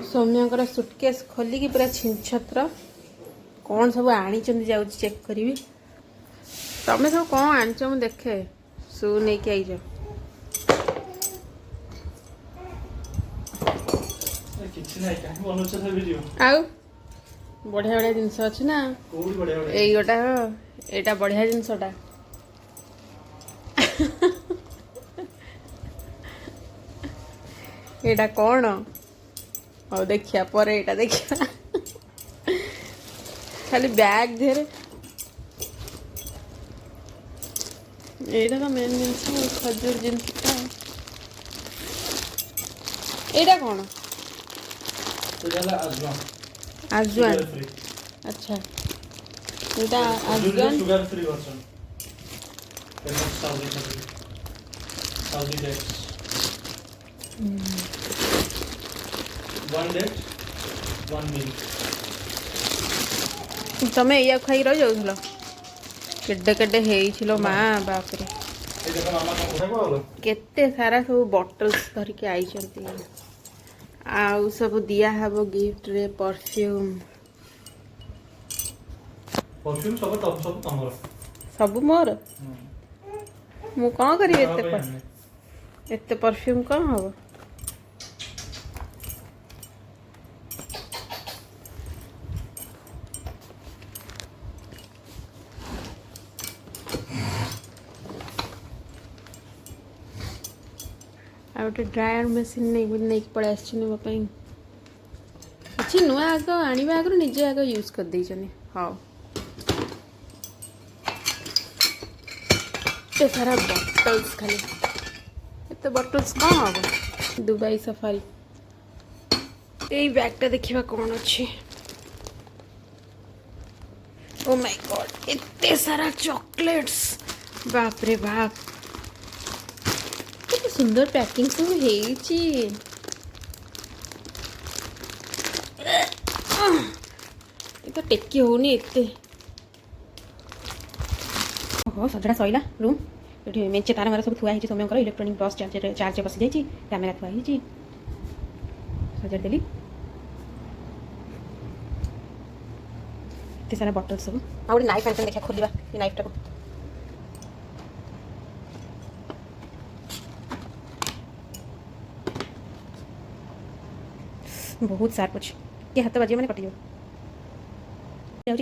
सौम्यकर suitcase खोलिकी पूरा छिनछत्र कौन सब आनी जाऊँ चेक करी तमें सब कौन आनिच मु देखे शू नहीं कि आईज आउ बढ़िया बढ़िया जिनस अच्छी ना गोटा यहाँ बढ़िया जिनसटा एटा कौन और देखिया पर एटा देखिया खाली बैग धेर एटा तो मेन जिनस खजूर जिनस एटा कौन आजवान अच्छा एटा आजवान sugar free version Saudi dates one date one milk तमें या खाई रही जाऊल केडे केडे हेलो माँ बाप रे केते सारा सब बॉटल्स धरिके आई आउ सब दिया हबो गिफ्ट रे परफ्यूम परफ्यूम सब टप सब तमर सब मोर मु कौन करी एते परफ्यूम कौन हबो गोटे ड्रायर मशीन नहीं पड़े अच्छी नुआ आग आने आगर निजे आग यूज कर दे हाँ ये सारा बटल्स खाली एत बटल्स कौन हम दुबई सफारी यही बैगटा देखा कौन अच्छी ओ माय गॉड एते सारा चॉकलेट्स बाप रे बाप सुंदर पैकिंग सब हेची तो टेकी होनी एते ओहो सजड़ा सैला रूम ये मेचे तार मार सब थुआ सौम्यकर इलेक्ट्रोनिक बस चार्ज बसी जाइए कैमेरा थुआ सजाड़ देली एते सारा बटल सब आ गोटे नाइफ आनी देखा खोलिबा ये नाइफ टाको बहुत सार्प अच्छे ये हाथ बाजी मैंने कटिज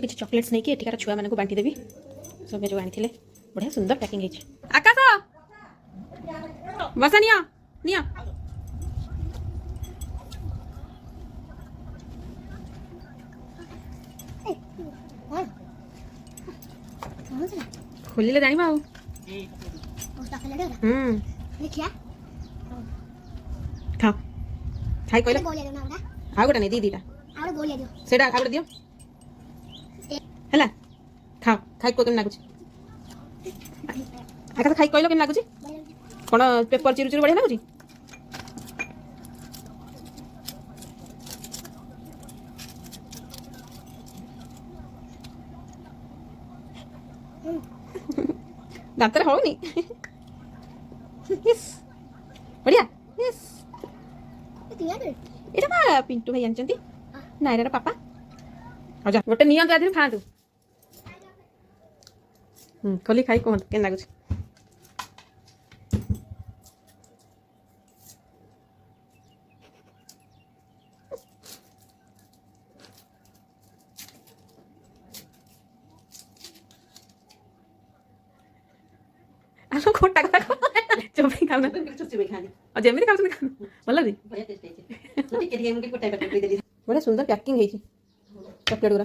किसी चॉकलेट्स नहीं कि एठिकार छुआ मानक बांटी देवी सब जो आनी बढ़िया सुंदर पैकिंग है आकाश बसा निया निया खोलिले जानिबा आ खाओ खाई कहले आ गोटा नहीं दी दीटा सेटा आ गोटे दियो हैला खाओ खाई को केम लागुची आकाश खाई कहलो केम लागुची कोन पेपर चिरु चिरु बढ़िया लागुची दांतर होनी यस बढ़िया यस এটা পা পিন্টু ভাই আনছন্তি না এটা পাপা আচ্ছা গোটে নিয়ন্তু আদিন খাଆନ୍ତୁ খোলি খাই কোন কেন লাগুଛି आलो खोटा का चोपी खाना चोपी खानी और जेमिति खाउछन खाना भल लागी बड़ा सुंदर पैकिंग है चॉकलेट गुरा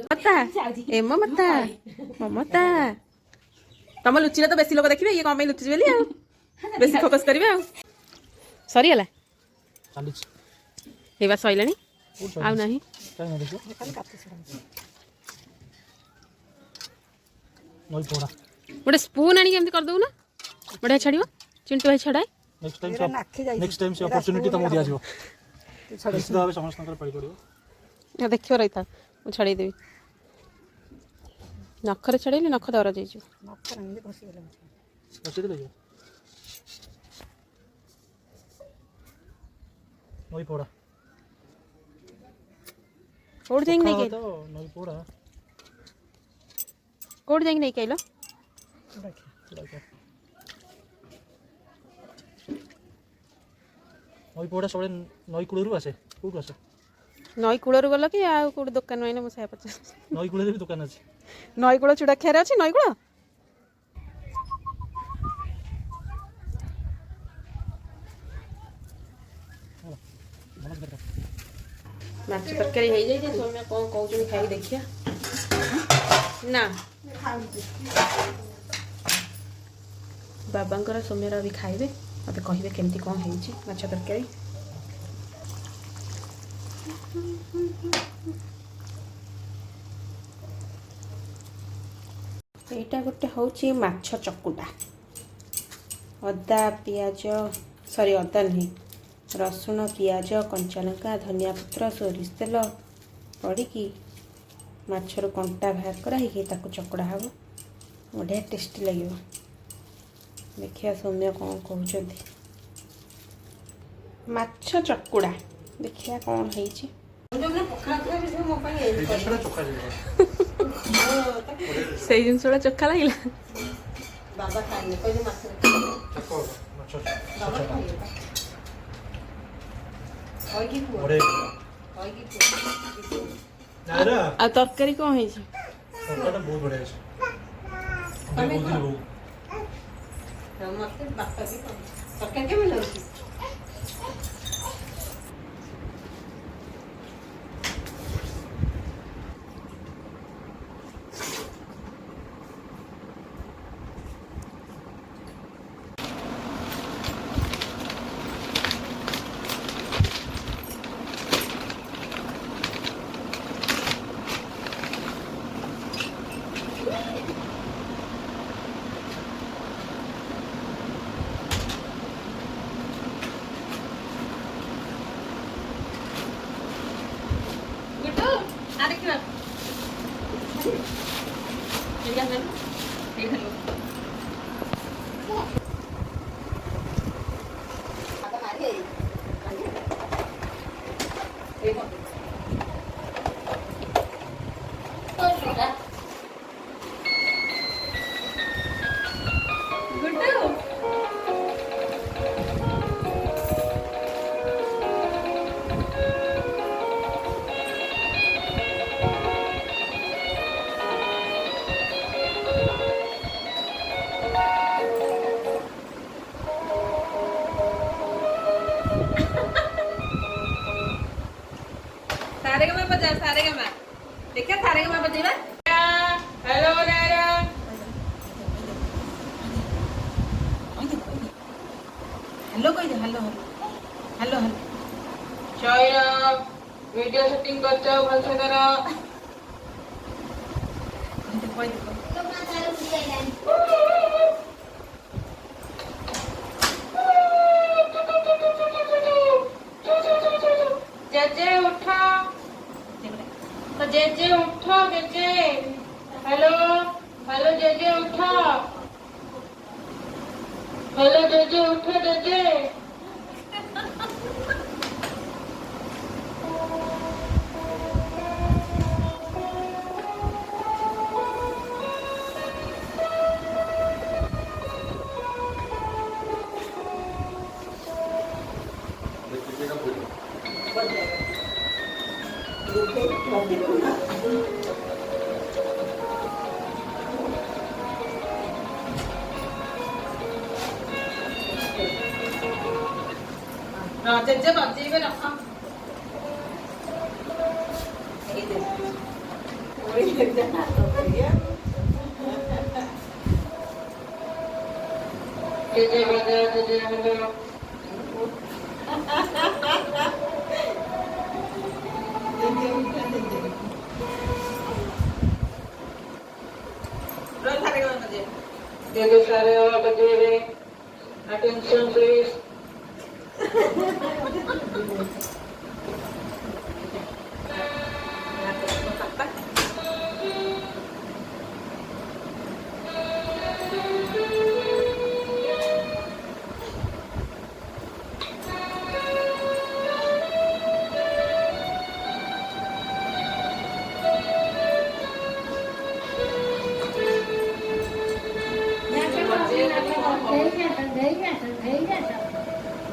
मता ए ममता ममता तुम लुचिले तो बेसी लोक देखिए ये कौन लुचि बेली बेसी फोकस करेंगे सरी है ये बात सैला आउ नहीं गोटे स्पून आनी कर दो ना बढ़िया छाड़ चिंटू भाई छड़ाए नेक्स्ट टाइम से अपॉर्चुनिटी तुमको दिया जाओ निश्चित भाव समस्त पड़ी पड़ो देखियो रही था मुझे छाड़ी देवी नखरे छड़ेली नख दर जाइए ନଈ ପୋଡ଼ା କୋଉଠି ଯାଇକି ନେଇକି ତ ନଈ ପୋଡ଼ା କୋଉଠି ଯାଇକି ନେଇକି ଆଇଲ? ନଈ ପୋଡ଼ା ସବୁବେଳେ ନଈ କୂଳରୁ ଆସେ। କୋଉଠୁ ଆସେ? ନଈ କୂଳରୁ ଗଲ କି ଆଉ କୋଉଠି ଦୋକାନ ଆଇନ ମୁଁ ସେଇଆ ପଚାରୁଛି। ନଈ କୂଳରେ ବି ଦୋକାନ ଅଛି। ନଈ କୂଳ ଚୁଡ଼ା ଖିଆରେ ଅଛି ନଈ କୂଳ? ମାଛ ତରକାରୀ ହେଇଯାଇଛି। ସୌମ୍ୟ କ'ଣ କହୁଛନ୍ତି ଖାଇକି ଦେଖିବା। ନା ବାବାଙ୍କର ସୌମ୍ୟର ବି ଖାଇବେ, ମୋତେ କହିବେ କେମିତି କ'ଣ ହେଇଛି ମାଛ ତରକାରୀ। ଏଇଟା ଗୋଟେ ହେଉଛି ମାଛ ଚକୁଟା। ଅଦା ପିଆଜ ଅଦା ନୁହେଁ, ରସୁଣ ପିଆଜ କଞ୍ଚାଲଙ୍କା ଧନିଆ ପତ୍ର ସୋରିଷ ତେଲ ପଡ଼ିକି ମାଛରୁ କଣ୍ଟା ବାହାର କରାହେଇକି ତାକୁ ଚକଡ଼ା ହେବ। ବଢ଼ିଆ ଟେଷ୍ଟି ଲାଗିବ। ଦେଖିବା ସୌମ୍ୟ କ'ଣ କହୁଛନ୍ତି। ମାଛ ଚକୁଡ଼ା ଦେଖିବା କ'ଣ ହେଇଛି। ସେଇ ଜିନିଷ ଗୁଡ଼ା ଚୋଖା ଲାଗିଲା। ବାବା ଖାଇଲେ କହିଲେ ମାଛ ଆଉ ତରକାରୀ କ'ଣ ହେଇଛି? ତରକାରୀଟା ବହୁତ ବଢ଼ିଆ ହେଇଛି। ମତେ ବାପା ବି ତରକାରୀ କେମିତି ଲାଗୁଛି? सारेगामा बजा सारेगामा देखा सारेगामा बजेगा। हेलो नायरा हेलो कह दे हेलो हेलो हेलो चलो वीडियो शूटिंग करते हो भल से करो। जेजे उठो तो जेजे उठो जेजे हेलो हेलो जेजे उठो हेलो जेजे उठो जेजे जेजे बजेबे रख जेजे बजा जेजे हेलो जेजे सारे बजेबे अटेंशन प्लीज। ଦେଇ ଯାତ ଦେଇ ଯାତ ଦେଇ ଯାତ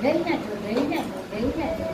ଦେଇ ଯାତ ଦେଇ ଯାତ ଦେଇ ଯାତ